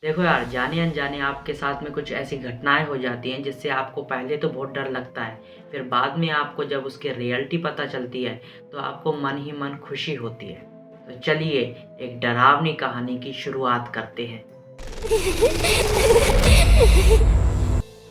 देखो यार, जाने अनजाने आपके साथ में कुछ ऐसी घटनाएँ हो जाती हैं जिससे आपको पहले तो बहुत डर लगता है, फिर बाद में आपको जब उसकी रियलिटी पता चलती है, तो आपको मन ही मन खुशी होती है। तो चलिए एक डरावनी कहानी की शुरुआत करते हैं।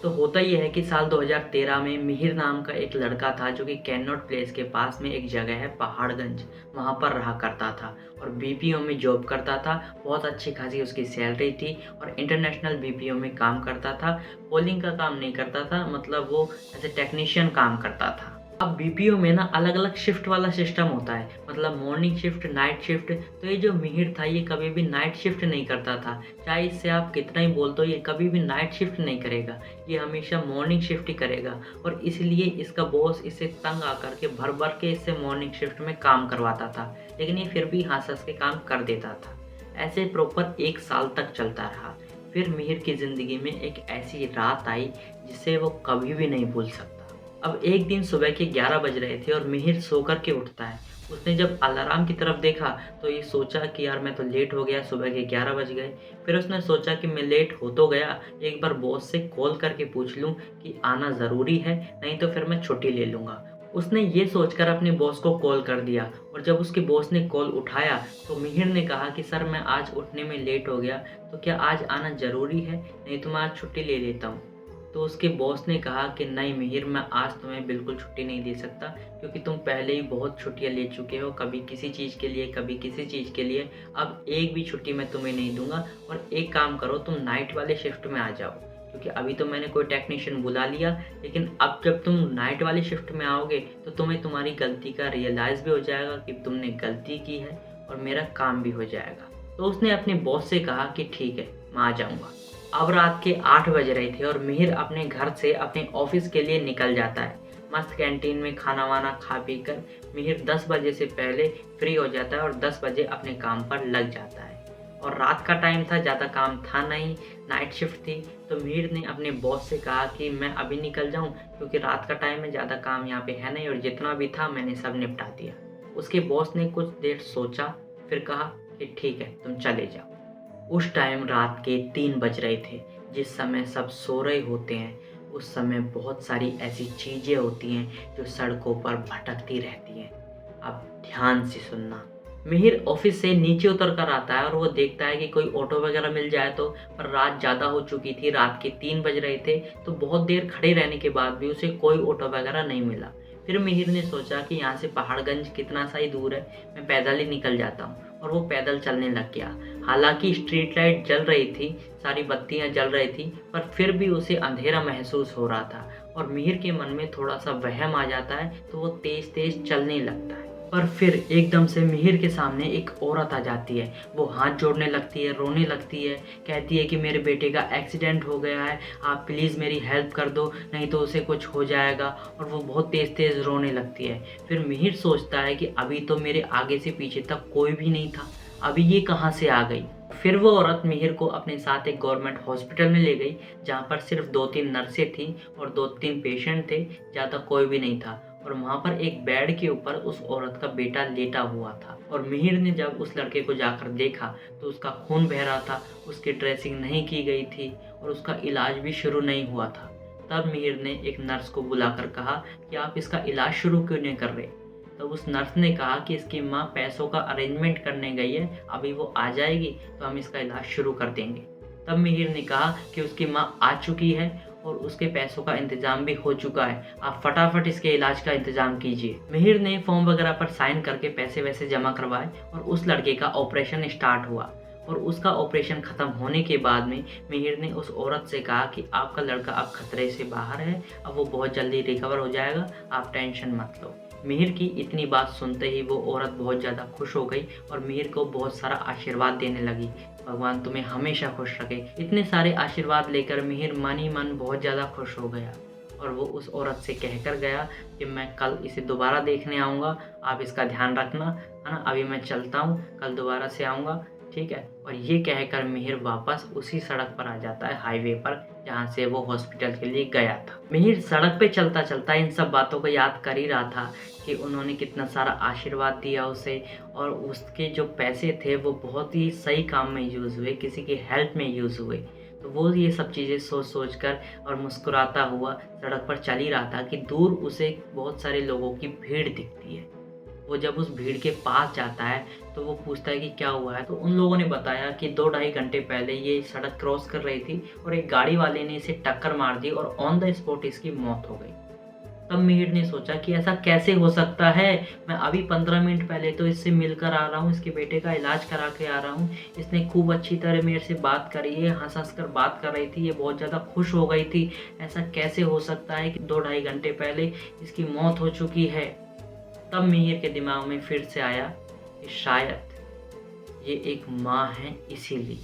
तो होता ये है कि साल 2013 में मिहिर नाम का एक लड़का था जो कि कैनॉट प्लेस के पास में एक जगह है पहाड़गंज, वहाँ पर रहा करता था और बीपीओ में जॉब करता था। बहुत अच्छी खासी उसकी सैलरी थी और इंटरनेशनल बीपीओ में काम करता था। कॉलिंग का काम नहीं करता था, मतलब वो एज़ ए टेक्नीशियन काम करता था। अब बीपीओ में ना अलग-अलग शिफ्ट वाला सिस्टम होता है, मतलब मॉर्निंग शिफ्ट, नाइट शिफ्ट। तो ये जो मिहिर था ये कभी भी नाइट शिफ्ट नहीं करता था। चाहे इससे आप कितना ही बोल दो, ये कभी भी नाइट शिफ्ट नहीं करेगा। ये हमेशा मॉर्निंग शिफ्ट ही करेगा और इसलिए इसका बॉस इससे तंग आकर के भर-भर के इससे मॉर्निंग शिफ्ट में काम करवाता था। लेकिन ये फिर भी हँस-हँस के काम कर देता था। ऐसे प्रॉपर 1 साल तक चलता रहा। फिर मिहिर की ज़िंदगी में एक ऐसी रात आई जिसे वो कभी भी नहीं भूल सकता। अब एक दिन सुबह के 11 बज रहे थे और मिहिर सो कर के उठता है। उसने जब अलार्म की तरफ देखा तो ये सोचा कि यार मैं तो लेट हो गया, सुबह के 11 बज गए। फिर उसने सोचा कि मैं लेट हो तो गया, एक बार बॉस से कॉल करके पूछ लूँ कि आना ज़रूरी है, नहीं तो फिर मैं छुट्टी ले लूँगा। उसने ये सोचकर अपने बॉस को कॉल कर दिया और जब उसके बॉस ने कॉल उठाया तो मिहिर ने कहा कि सर मैं आज उठने में लेट हो गया, तो क्या आज आना ज़रूरी है? नहीं तो मैं आज छुट्टी ले लेता हूँ। तो उसके बॉस ने कहा कि नहीं मिहिर, मैं आज तुम्हें बिल्कुल छुट्टी नहीं दे सकता, क्योंकि तुम पहले ही बहुत छुट्टियाँ ले चुके हो, कभी किसी चीज़ के लिए, कभी किसी चीज़ के लिए। अब एक भी छुट्टी मैं तुम्हें नहीं दूँगा और एक काम करो, तुम नाइट वाले शिफ्ट में आ जाओ। क्योंकि अभी तो मैंने कोई टेक्नीशियन बुला लिया, लेकिन अब जब तुम नाइट वाले शिफ्ट में आओगे तो तुम्हें तुम्हारी गलती का रियलाइज़ भी हो जाएगा कि तुमने गलती की है और मेरा काम भी हो जाएगा। तो उसने अपने बॉस से कहा कि ठीक है, मैं आ जाऊँगा। अब रात के 8 बज रहे थे और मिहिर अपने घर से अपने ऑफिस के लिए निकल जाता है। मस्त कैंटीन में खाना-वाना खा पी कर मिहिर 10 बजे से पहले फ्री हो जाता है और 10 बजे अपने काम पर लग जाता है। और रात का टाइम था, ज़्यादा काम था नहीं, नाइट शिफ्ट थी, तो मिहिर ने अपने बॉस से कहा कि मैं अभी निकल जाऊँ, क्योंकि रात का टाइम है, ज़्यादा काम यहाँ पे है नहीं और जितना भी था मैंने सब निपटा दिया। उसके बॉस ने कुछ देर सोचा, फिर कहा कि ठीक है, तुम चले जाओ। उस टाइम रात के 3 बज रहे थे, जिस समय सब सो रहे होते हैं, उस समय बहुत सारी ऐसी चीज़ें होती हैं जो सड़कों पर भटकती रहती हैं। अब ध्यान से सुनना। मिहिर ऑफिस से नीचे उतर कर आता है और वो देखता है कि कोई ऑटो वगैरह मिल जाए तो, पर रात ज़्यादा हो चुकी थी, रात के 3 बज रहे थे, तो बहुत देर खड़े रहने के बाद भी उसे कोई ऑटो वगैरह नहीं मिला। फिर मिहिर ने सोचा कि यहाँ से पहाड़गंज कितना सा ही दूर है, मैं पैदल ही निकल जाता हूँ और वो पैदल चलने लग गया। हालाँकि स्ट्रीट लाइट जल रही थी, सारी बत्तियाँ जल रही थी, पर फिर भी उसे अंधेरा महसूस हो रहा था और मिहिर के मन में थोड़ा-सा वहम आ जाता है, तो वो तेज़-तेज़ चलने लगता है। पर फिर एकदम से मिहिर के सामने एक औरत आ जाती है। वो हाथ जोड़ने लगती है, रोने लगती है, कहती है कि मेरे बेटे का एक्सीडेंट हो गया है, आप प्लीज़ मेरी हेल्प कर दो, नहीं तो उसे कुछ हो जाएगा। और वो बहुत तेज़-तेज़ रोने लगती है। फिर मिहिर सोचता है कि अभी तो मेरे आगे से पीछे तक कोई भी नहीं था, अभी ये कहाँ से आ गई? फिर वो औरत मिहिर को अपने साथ एक गवर्नमेंट हॉस्पिटल में ले गई, जहाँ पर सिर्फ 2-3 नर्सें थीं और 2-3 पेशेंट थे, ज़्यादा कोई भी नहीं था। और वहाँ पर एक बेड के ऊपर उस औरत का बेटा लेटा हुआ था और मिहिर ने जब उस लड़के को जाकर देखा तो उसका खून बह रहा था, उसकी ड्रेसिंग नहीं की गई थी और उसका इलाज भी शुरू नहीं हुआ था। तब मिहिर ने एक नर्स को बुलाकर कहा कि आप इसका इलाज शुरू क्यों नहीं कर रहे? तब उस नर्स ने कहा कि इसकी माँ पैसों का अरेंजमेंट करने गई है, अभी वो आ जाएगी तो हम इसका इलाज शुरू कर देंगे। तब मिहिर ने कहा कि उसकी माँ आ चुकी है और उसके पैसों का इंतज़ाम भी हो चुका है, आप फटाफट इसके इलाज का इंतज़ाम कीजिए। मिहिर ने फॉर्म वगैरह पर साइन करके पैसे-वैसे जमा करवाए और उस लड़के का ऑपरेशन स्टार्ट हुआ। और उसका ऑपरेशन ख़त्म होने के बाद में मिहिर ने उस औरत से कहा कि आपका लड़का अब खतरे से बाहर है, अब वो बहुत जल्दी रिकवर हो जाएगा, आप टेंशन मत लो। मिहिर की इतनी बात सुनते ही वो औरत बहुत ज़्यादा खुश हो गई और मिहिर को बहुत सारा आशीर्वाद देने लगी। भगवान तुम्हें हमेशा खुश रखे। इतने सारे आशीर्वाद लेकर मिहिर मन ही मन बहुत ज़्यादा खुश हो गया और वो उस औरत से कहकर गया कि मैं कल इसे दोबारा देखने आऊँगा, आप इसका ध्यान रखना, है ना? अभी मैं चलता हूँ, कल दोबारा से आऊँगा, ठीक है? और ये कहकर मिहिर वापस उसी सड़क पर आ जाता है, हाईवे पर, जहाँ से वो हॉस्पिटल के लिए गया था। मिहिर सड़क पे चलता चलता इन सब बातों को याद कर ही रहा था कि उन्होंने कितना सारा आशीर्वाद दिया उसे, और उसके जो पैसे थे वो बहुत ही सही काम में यूज़ हुए, किसी की हेल्प में यूज़ हुए। तो वो ये सब चीज़ें सोच सोच कर और मुस्कुराता हुआ सड़क पर चल ही रहा था कि दूर उसे बहुत सारे लोगों की भीड़ दिखती है। वो जब उस भीड़ के पास जाता है तो वो पूछता है कि क्या हुआ है। तो उन लोगों ने बताया कि 2-2.5 घंटे पहले ये सड़क क्रॉस कर रही थी और एक गाड़ी वाले ने इसे टक्कर मार दी और ऑन द स्पॉट इसकी मौत हो गई। तब मिहिर ने सोचा कि ऐसा कैसे हो सकता है, मैं अभी 15 मिनट पहले तो इससे मिलकर आ रहा हूँ, इसके बेटे का इलाज करा के आ रहा हूँ, इसने खूब अच्छी तरह मेरे से बात करी है, हंस हंस कर बात कर रही थी, ये बहुत ज़्यादा खुश हो गई थी। ऐसा कैसे हो सकता है कि 2-2.5 घंटे पहले इसकी मौत हो चुकी है। तब मिहिर के दिमाग में फिर से आया कि शायद ये एक माँ है इसीलिए,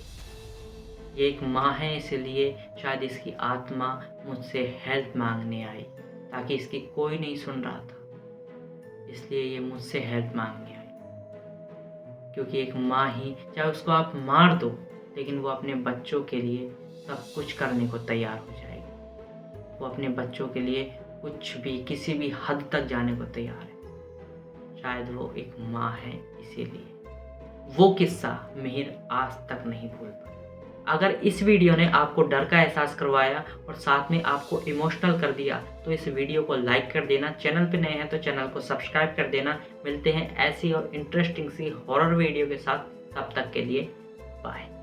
ये एक माँ है इसीलिए शायद इसकी आत्मा मुझसे हेल्प मांगने आई, ताकि इसकी कोई नहीं सुन रहा था, इसलिए ये मुझसे हेल्प मांगने आई। क्योंकि एक माँ ही, चाहे उसको आप मार दो, लेकिन वो अपने बच्चों के लिए सब कुछ करने को तैयार हो जाएगी। वो अपने बच्चों के लिए कुछ भी, किसी भी हद तक जाने को तैयार है। शायद वो एक माँ है इसीलिए। वो किस्सा मिहिर आज तक नहीं भूल पाया। अगर इस वीडियो ने आपको डर का एहसास करवाया और साथ में आपको इमोशनल कर दिया तो इस वीडियो को लाइक कर देना। चैनल पे नए हैं तो चैनल को सब्सक्राइब कर देना। मिलते हैं ऐसी और इंटरेस्टिंग सी हॉरर वीडियो के साथ, तब तक के लिए बाय।